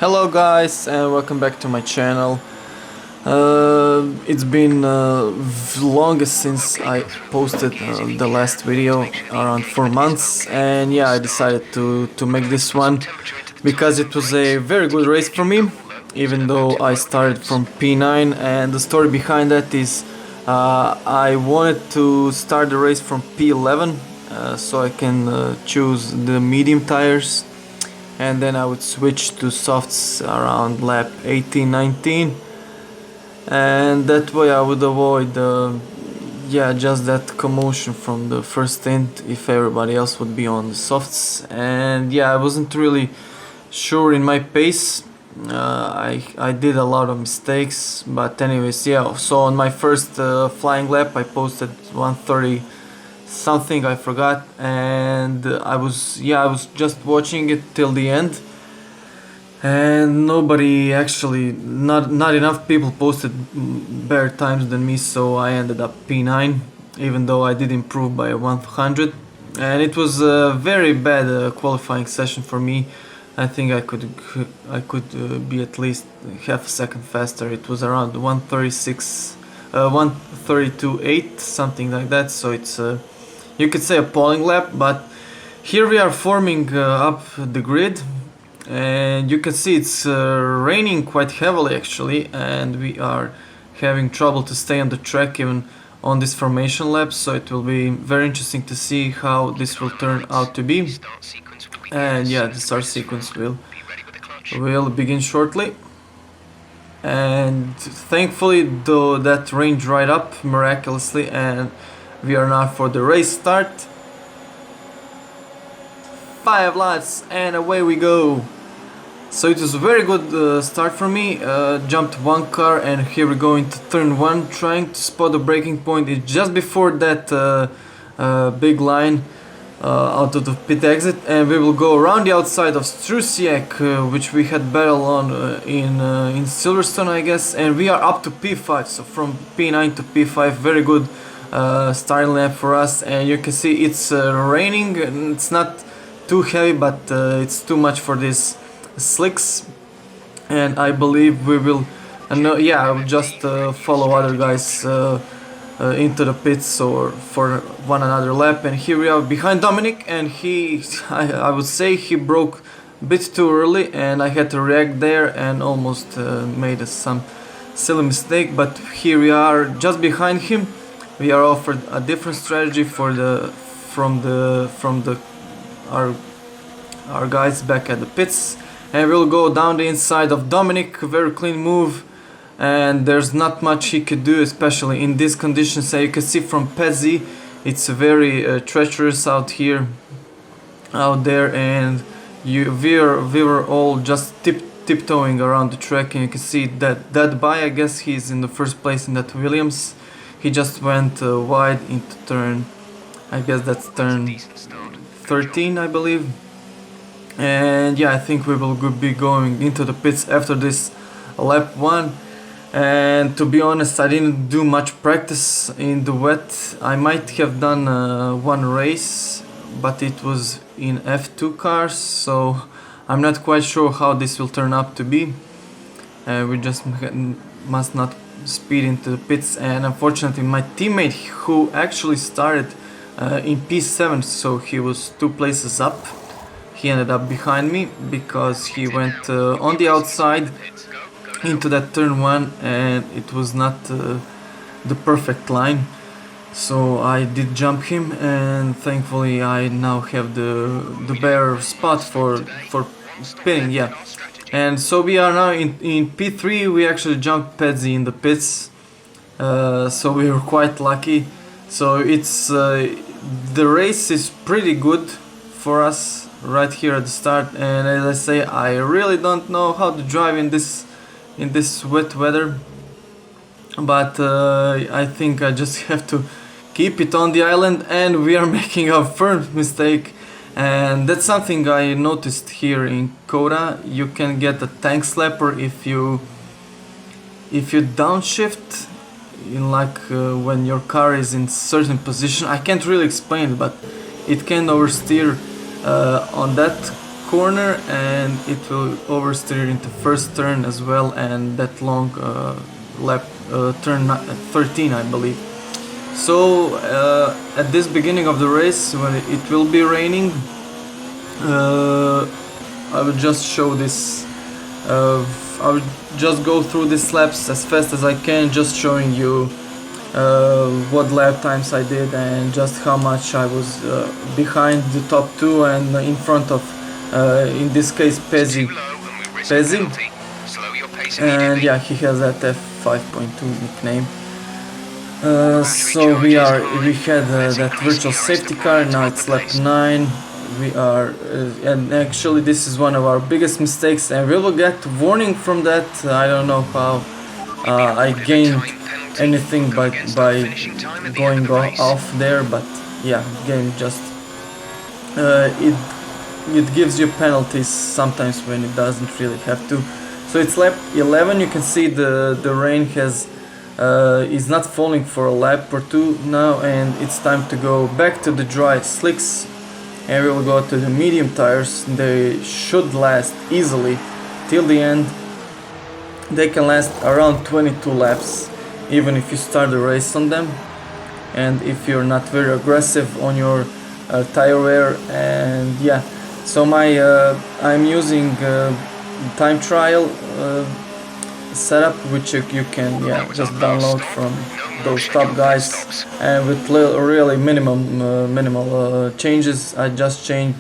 Hello guys and welcome back to my channel. It's been longest since I posted the last video, around 4 months, and yeah, I decided to make this one because it was a very good race for me, even though I started from P9. And the story behind that is I wanted to start the race from P11 so I can choose the medium tires, and then I would switch to softs around lap 18-19, and that way I would avoid just that commotion from the first stint if everybody else would be on the softs. And yeah, I wasn't really sure in my pace. I did a lot of mistakes, but anyways, yeah, so on my first flying lap I posted 130 something, I forgot, and I was just watching it till the end, and nobody actually, not enough people posted better times than me, so I ended up P9, even though I did improve by 100. And it was a very bad qualifying session for me. I think I could be at least half a second faster. It was around 136 132.8, something like that, so it's you could say a polling lap. But here we are forming up the grid, and you can see it's raining quite heavily actually, and we are having trouble to stay on the track even on this formation lap, so it will be very interesting to see how this will turn out to be. And yeah, the start sequence will begin shortly. And thankfully though, that rain dried up miraculously, and we are now for the race start. 5 laps and away we go. So it was a very good start for me. Jumped one car, and here we go into turn 1, trying to spot the braking point. It's just before that big line out of the pit exit, and we will go around the outside of Strusiak, which we had battle on in Silverstone, I guess, and we are up to P5. So from P9 to P5, very good starting lap for us. And you can see it's raining, and it's not too heavy, but it's too much for these slicks, and I believe we will I will just follow other guys into the pits or for one another lap. And here we are behind Dominic, and I would say he broke a bit too early, and I had to react there and almost made some silly mistake. But here we are just behind him. We are offered a different strategy from our guys back at the pits, and we'll go down the inside of Dominic. Very clean move, and there's not much he could do, especially in these conditions. You can see from Pezzi, it's very treacherous out there, and we were all just tiptoeing around the track. And you can see that I guess he's in the first place in that Williams. He just went wide into turn, I guess that's turn 13, I believe. And yeah, I think we will be going into the pits after this lap 1. And to be honest, I didn't do much practice in the wet. I might have done one race, but it was in F2 cars, so I'm not quite sure how this will turn out to be. We just must not speed into the pits. And unfortunately, my teammate, who actually started in P7, so he was 2 places up, he ended up behind me because he went on the outside into that turn 1, and it was not the perfect line, so I did jump him, and thankfully I now have the better spot for pitting. Yeah. And so we are now in P3. We actually jumped Pezzi in the pits, so we were quite lucky. So it's the race is pretty good for us right here at the start. And as I say, I really don't know how to drive in this wet weather, but I think I just have to keep it on the island. And we are making a first mistake, and that's something I noticed here in Cota. You can get a tank slapper if you downshift in when your car is in certain position. I can't really explain it, but it can oversteer on that corner and it will oversteer into first turn as well, and that long lap turn 13 I believe. So at this beginning of the race, when it will be raining, I will just show this. I will just go through these laps as fast as I can, just showing you what lap times I did and just how much I was behind the top two and in front of, in this case, Pezzi. And yeah, he has that F5.2 nickname. So we had that virtual safety car. Now it's lap 9. We are and actually this is one of our biggest mistakes, and we will get warning from that. I don't know how I gained anything by going off there, but yeah, game just it gives you penalties sometimes when it doesn't really have to. So it's lap 11. You can see the rain has is not falling for a lap or two now, and it's time to go back to the dry slicks, and we will go to the medium tires. They should last easily till the end. They can last around 22 laps even if you start the race on them, and if you're not very aggressive on your tire wear. And yeah, so I'm using time trial setup, which you can just download from those top guys, and with really minimal changes. I just changed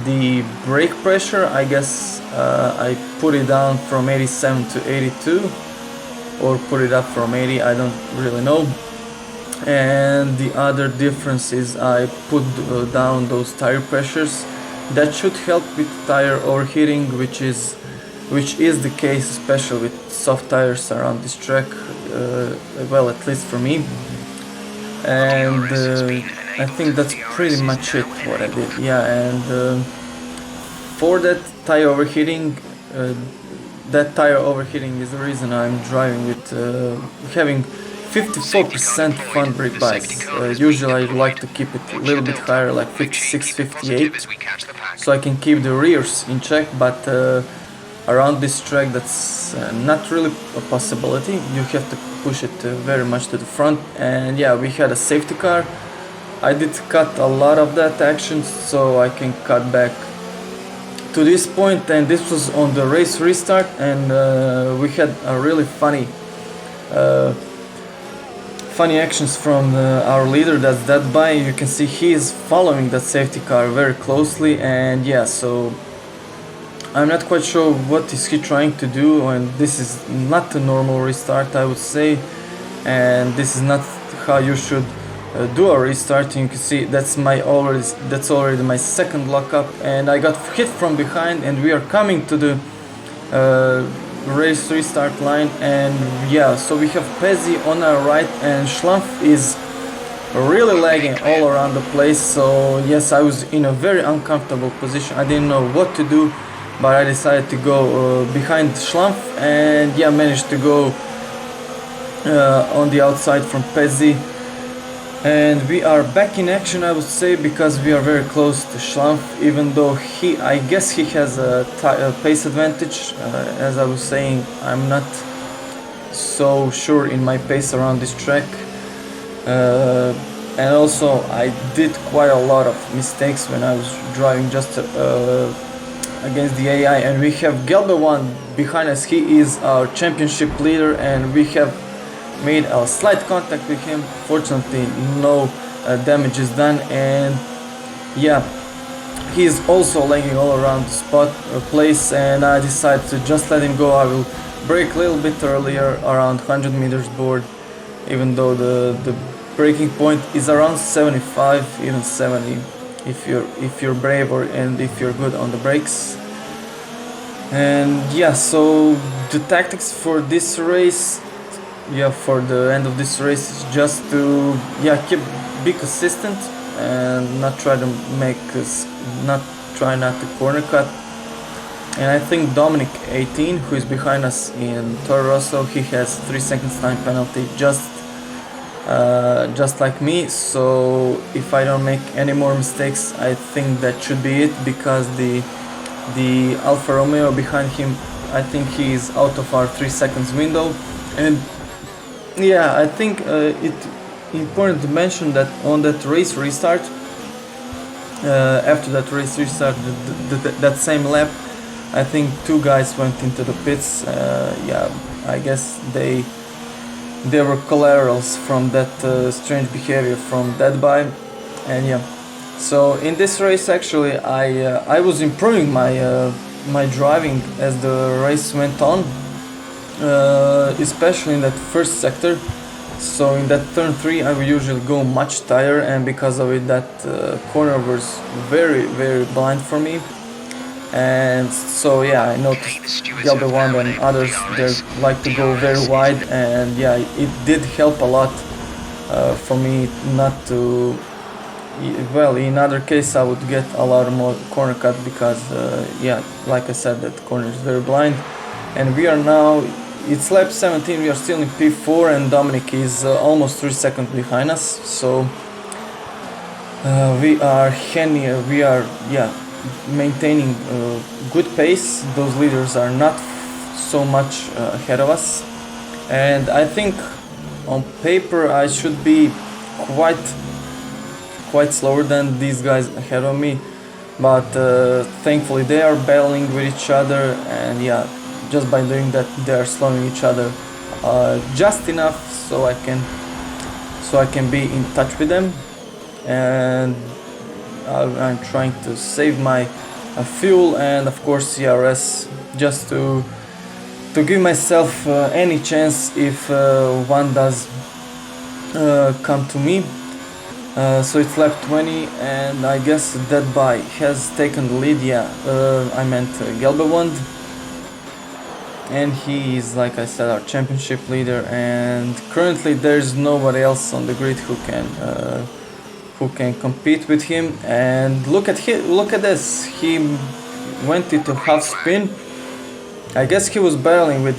the brake pressure. I guess I put it down from 87 to 82, or put it up from 80, I don't really know. And the other difference is I put down those tire pressures. That should help with tire overheating, which is the case, especially with soft tires around this track, well, at least for me. And I think that's pretty much it what I did. Yeah, and for that tire overheating, is the reason I'm driving with having 54% front brake bias. Usually I like to keep it a little bit higher, like 56, 58, so I can keep the rears in check, but around this track that's not really a possibility. You have to push it very much to the front. And yeah, we had a safety car. I did cut a lot of that action, so I can cut back to this point. And this was on the race restart, and we had a really funny actions from our leader, that's that by. You can see he is following that safety car very closely, and yeah, so I'm not quite sure what is he trying to do, and this is not a normal restart, I would say, and this is not how you should do a restart. You can see that's already my second lockup, and I got hit from behind, and we are coming to the race restart line. And yeah, so we have Pezzi on our right, and Schlumpf is really lagging all around the place. So yes, I was in a very uncomfortable position. I didn't know what to do, but I decided to go behind Schlumpf, and yeah, managed to go on the outside from Pezzi. And we are back in action, I would say, because we are very close to Schlumpf, even though I guess he has a pace advantage. As I was saying, I'm not so sure in my pace around this track. And also I did quite a lot of mistakes when I was driving just against the AI. And we have Gelbewan behind us. He is our championship leader, and we have made a slight contact with him. Fortunately, no damage is done, and yeah, he is also lagging all around the place, and I decided to just let him go. I will brake a little bit earlier, around 100 meters board, even though the braking point is around 75, even 70, if you're brave and if you're good on the brakes. And yeah, so the tactics for this race, for the end of this race, is just to be consistent and not try not to corner cut. And I think Dominic 18, who is behind us in Toro Rosso, he has 3 seconds time penalty, just like me. So if I don't make any more mistakes, I think that should be it, because the the Alfa Romeo behind him, I think he is out of our 3 seconds window. And yeah, I think it's important to mention that on that race restart, after that race restart, that same lap, I think 2 guys went into the pits. Yeah, I guess they were collaterals from that strange behavior from Dead By. And yeah, so in this race actually I was improving my driving as the race went on, especially in that first sector. So in that turn 3 I would usually go much tighter, and because of it that corner was very blind for me. And so yeah, I noticed Galba1 and others, they like to go very wide, and yeah, it did help a lot for me not to, well, in other case I would get a lot more corner cut because yeah, like I said, that corner is very blind. And we are now, it's lap 17, we are still in P4, and Dominic is almost 3 seconds behind us. So we are yeah, maintaining good pace. Those leaders are not so much ahead of us, and I think on paper I should be quite slower than these guys ahead of me, but thankfully they are battling with each other, and yeah, just by doing that they are slowing each other just enough so I can be in touch with them. And I'm trying to save my fuel and of course CRS, just to give myself any chance if one does come to me. So it's lap 20, and I guess Dead By has taken the lead. Yeah, I meant Gelbewand, and he is, like I said, our championship leader, and currently there's nobody else on the grid who can compete with him. And look at this, he went into half spin. I guess he was battling with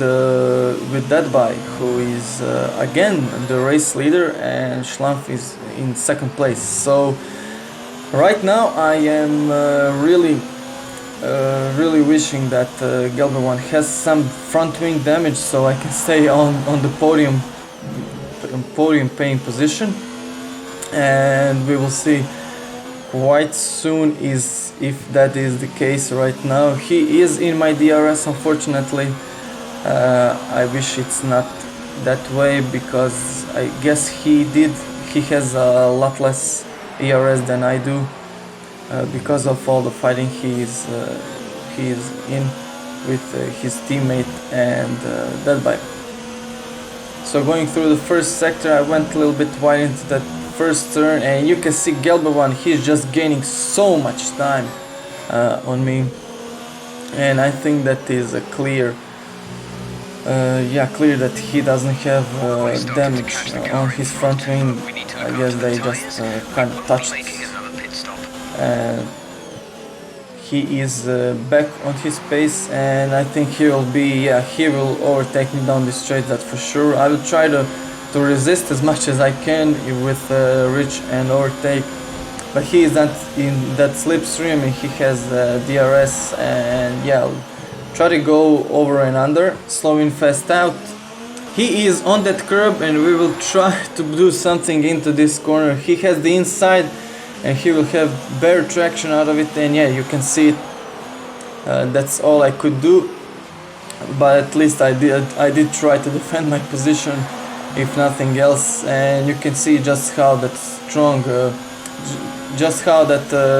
Dead By, who is again the race leader, and Schlumpf is in second place. So right now I am really wishing that Gelberwan has some front wing damage so I can stay on the podium paying position, and we will see quite soon if that is the case. Right now he is in my DRS, unfortunately. I wish it's not that way, because I guess he has a lot less ERS than I do, because of all the fighting he is in with his teammate and Dead By. So going through the first sector, I went a little bit wide into that first turn, and you can see Gelberwan, he's just gaining so much time on me, and I think that is a clear that he doesn't have damage on his front wing. I guess they just kind of touched, and he is back on his pace, and I think he will overtake me down this straight, that's for sure. I will try to resist as much as I can with reach and overtake, but he is not in that slipstream and he has DRS, and yeah, I'll try to go over and under, slow in fast out. He is on that curb, and we will try to do something into this corner. He has the inside and he will have bare traction out of it, and yeah, you can see it. That's all I could do, but at least I did try to defend my position, if nothing else. And you can see just how that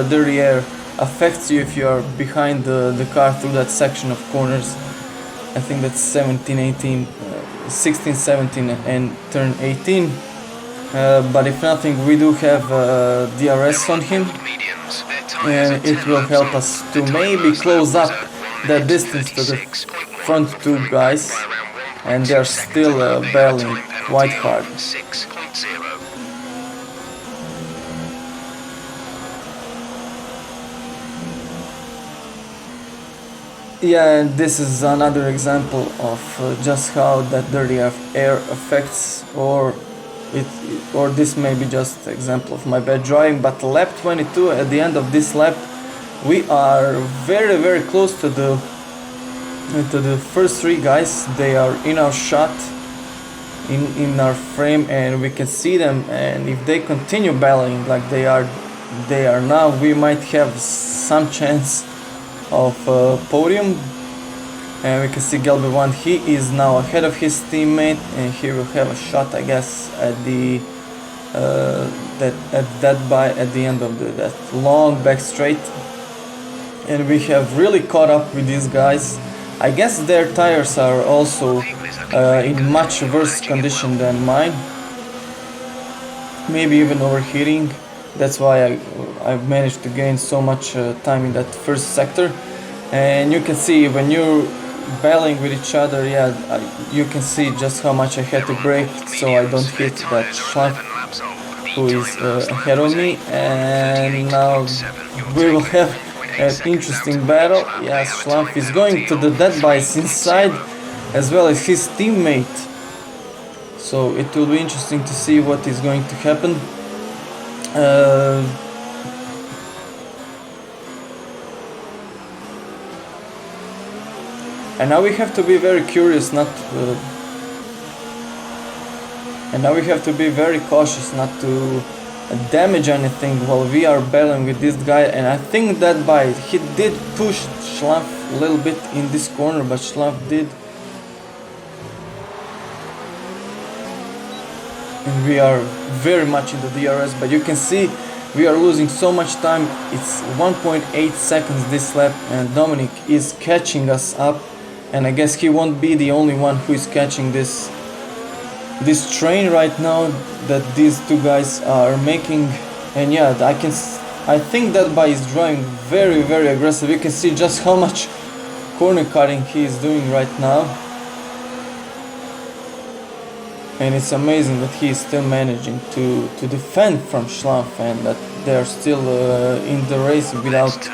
dirty air affects you if you are behind the car through that section of corners. I think that's 16, 17 and turn 18. But if nothing, we do have DRS on him, and it will help us to maybe close up that distance to the front 2 guys, and they are still battling quite hard. Yeah, and this is another example of just how that dirty air affects, or this may be just an example of my bad driving. But lap 22, at the end of this lap, We are very close to the first three guys. They are in our shot, in our frame, and we can see them. And if they continue battling like they are now, we might have some chance of podium. And we can see Gelbe1, he is now ahead of his teammate, and he will have a shot, I guess, at the at the end of that long back straight. And we have really caught up with these guys. I guess their tires are also in much worse condition than mine, maybe even overheating. That's why I managed to gain so much time in that first sector. And you can see when you're battling with each other, yeah, you can see just how much I had to brake so I don't hit that Schleif who is ahead of me. And now we will have an interesting battle. Yes, Schleif is going to the dead bikes inside as well as his teammate, so it will be interesting to see what is going to happen. And now we have to be very curious, and now we have to be very cautious not to damage anything while we are battling with this guy. And I think that he did push Schleif a little bit in this corner, but Schleif did. And we are very much in the DRS, but you can see we are losing so much time. It's 1.8 seconds this lap, and Dominic is catching us up. And I guess he won't be the only one who is catching this train right now that these two guys are making. And yeah, I think that bike is driving very aggressive. You can see just how much corner cutting he is doing right now, and it's amazing that he is still managing to defend from Schleif, and that they are still in the race without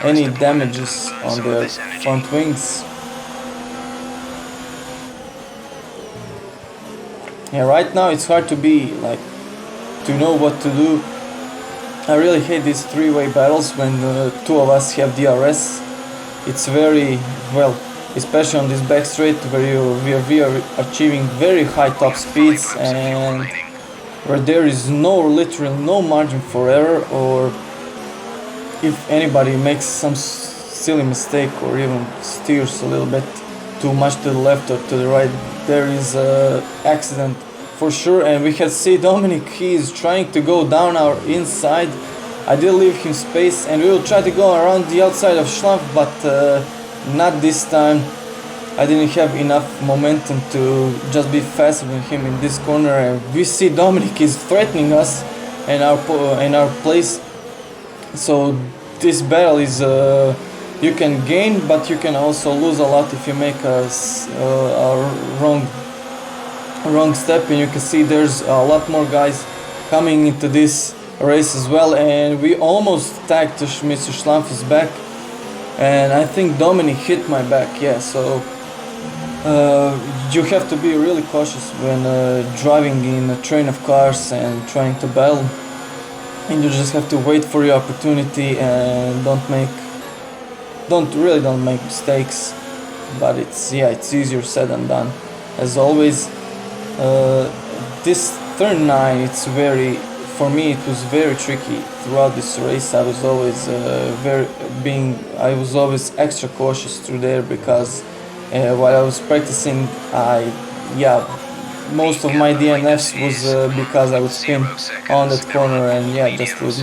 any damages on their front wings. Yeah, right now it's hard to know what to do. I really hate these three-way battles when two of us have DRS. It's very, well, especially on this back straight where we are achieving very high top speeds, and where there is literally no margin for error, or if anybody makes some silly mistake or even steers a little bit too much to the left or to the right, there is an accident for sure. And we can see Dominic, he is trying to go down our inside. I did leave him space, and we will try to go around the outside of Schleif, but not this time. I didn't have enough momentum to just be faster than him in this corner, and we see Dominic is threatening us in our place. So this battle is you can gain, but you can also lose a lot if you make a wrong step. And you can see there's a lot more guys coming into this race as well, and we almost tagged Mr. Schleif's back, and I think Dominic hit my back. Yeah, so you have to be really cautious when driving in a train of cars and trying to battle, and you just have to wait for your opportunity and don't make mistakes. But it's easier said than done, as always. This turn 9, for me it was very tricky throughout this race. I was always extra cautious through there, because while I was practicing, most of my DNFs was because I would spin on that corner and just lose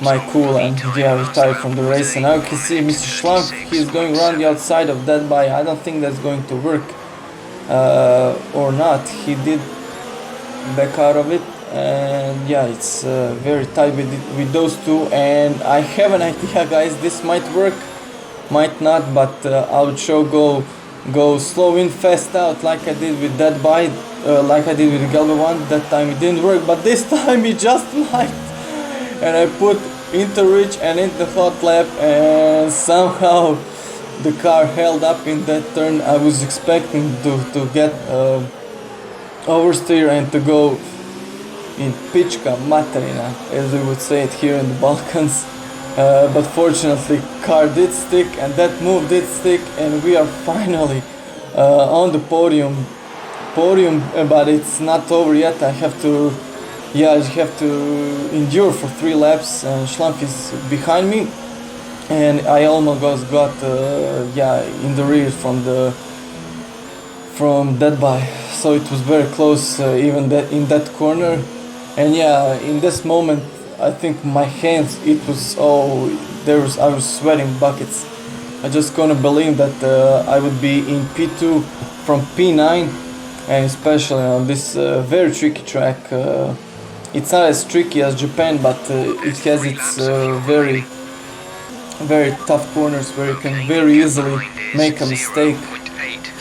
my cool and retire from the race. And now you can see Mr. Schleif, he's going around the outside of that bike. I don't think that's going to work or not. He did back out of it, and it's very tight with those two. And I have an idea, guys, this might work, might not, but I would go slow in, fast out, like I did with that bike, like I did with the Galva one. That time it didn't work, but this time it just might. And I put into reach and into hot lap, and somehow the car held up in that turn. I was expecting to get oversteer and to go in pička materina, as we would say it here in the Balkans. but fortunately car did stick and that move did stick, and we are finally on the podium, but it's not over yet. I have to endure for 3 laps, and Schlumpf is behind me, and I almost got in the rear from that by, so it was very close, even that in that corner. And yeah, in this moment I think my hands, it was, I was sweating buckets. I just couldn't believe that I would be in P2 from P9, and especially on this very tricky track. It's not as tricky as Japan, but it has its very tough corners where you can very easily make a mistake.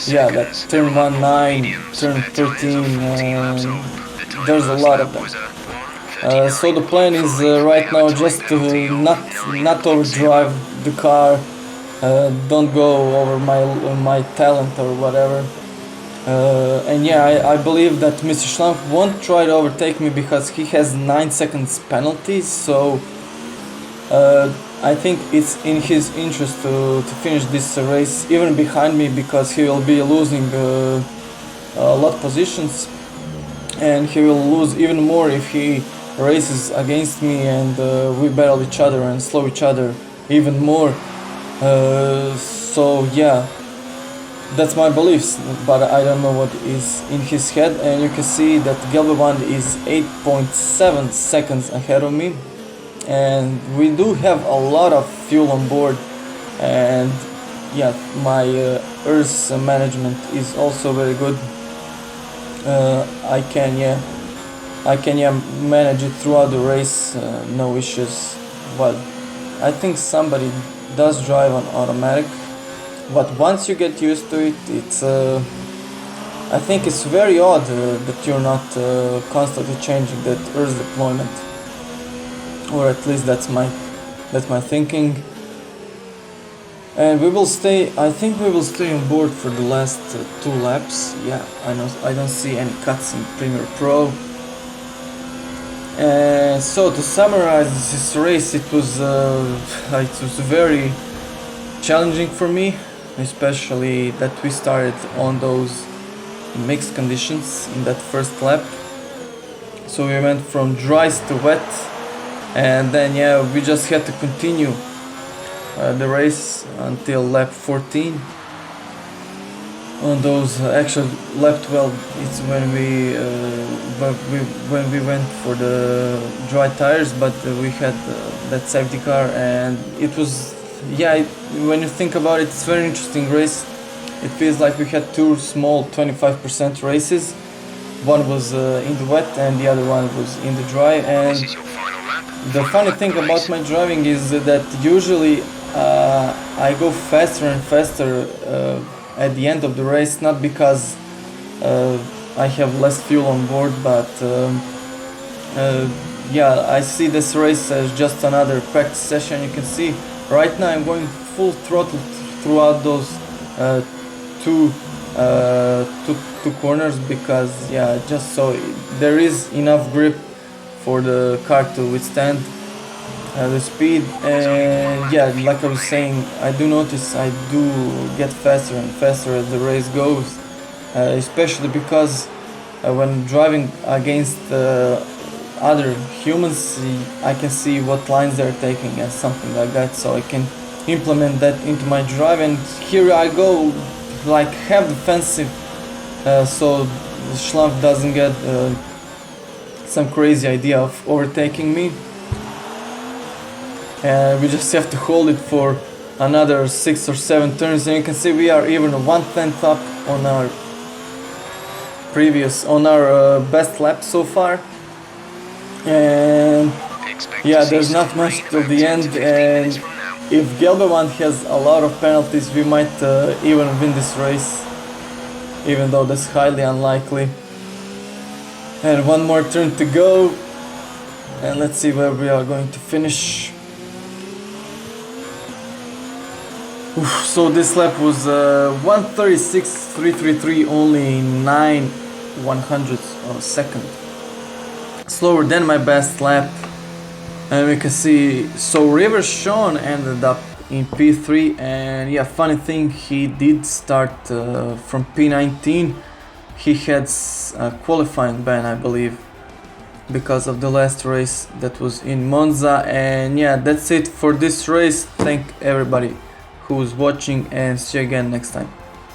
Yeah, that turn 1, 9, turn 13, there's a lot of them. So the plan is right now just to not overdrive the car, don't go over my talent or whatever. And yeah, I believe that Mr. Schlumpf won't try to overtake me because he has 9 seconds penalty, so I think it's in his interest to finish this race even behind me, because he will be losing a lot of positions, and he will lose even more if he races against me and we battle each other and slow each other even more. So yeah, that's my beliefs, but I don't know what is in his head. And you can see that Gelbewand is 8.7 seconds ahead of me, and we do have a lot of fuel on board, and yeah, my Earth management is also very good. I can manage it throughout the race, no issues. But I think somebody does drive on automatic, but once you get used to it, it's I think it's very odd that you're not constantly changing that Earth deployment, or at least that's my thinking. And we will stay, I think we will stay on board for the last 2 laps. Yeah, I don't see any cuts in Premier Pro. So to summarize this race, it was very challenging for me, especially that we started on those mixed conditions in that first lap. So we went from dry to wet, and then yeah, we just had to continue the race until lap 14. On those actually lap 12, it's when we went for the dry tires, but we had that safety car, and it was, yeah, when you think about it, it's a very interesting race. It feels like we had 2 small 25% races. One was in the wet and the other one was in the dry. And the funny thing about my driving is that usually I go faster and faster at the end of the race, not because I have less fuel on board, but yeah, I see this race as just another practice session. You can see right now I'm going full throttle throughout those two corners, because yeah, just so there is enough grip for the car to withstand the speed. And yeah, like I was saying, I do notice I do get faster and faster as the race goes, especially because when driving against other humans, I can see what lines they're taking and something like that, so I can implement that into my drive. And here I go like half defensive, so Schlumpf doesn't get some crazy idea of overtaking me. We just have to hold it for another 6 or 7 turns, and you can see we are even 1/10 up on our best lap so far. And yeah, there's not much till the end, and if Gelbewand has a lot of penalties, we might even win this race, even though that's highly unlikely. And one more turn to go, and let's see where we are going to finish. So this lap was 1:36.333, only 9/100 of a second slower than my best lap. And we can see, so River Sean ended up in P3, and yeah, funny thing, he did start from P19. He had a qualifying ban, I believe, because of the last race that was in Monza. And yeah, that's it for this race. Thank everybody who's watching, and see you again next time.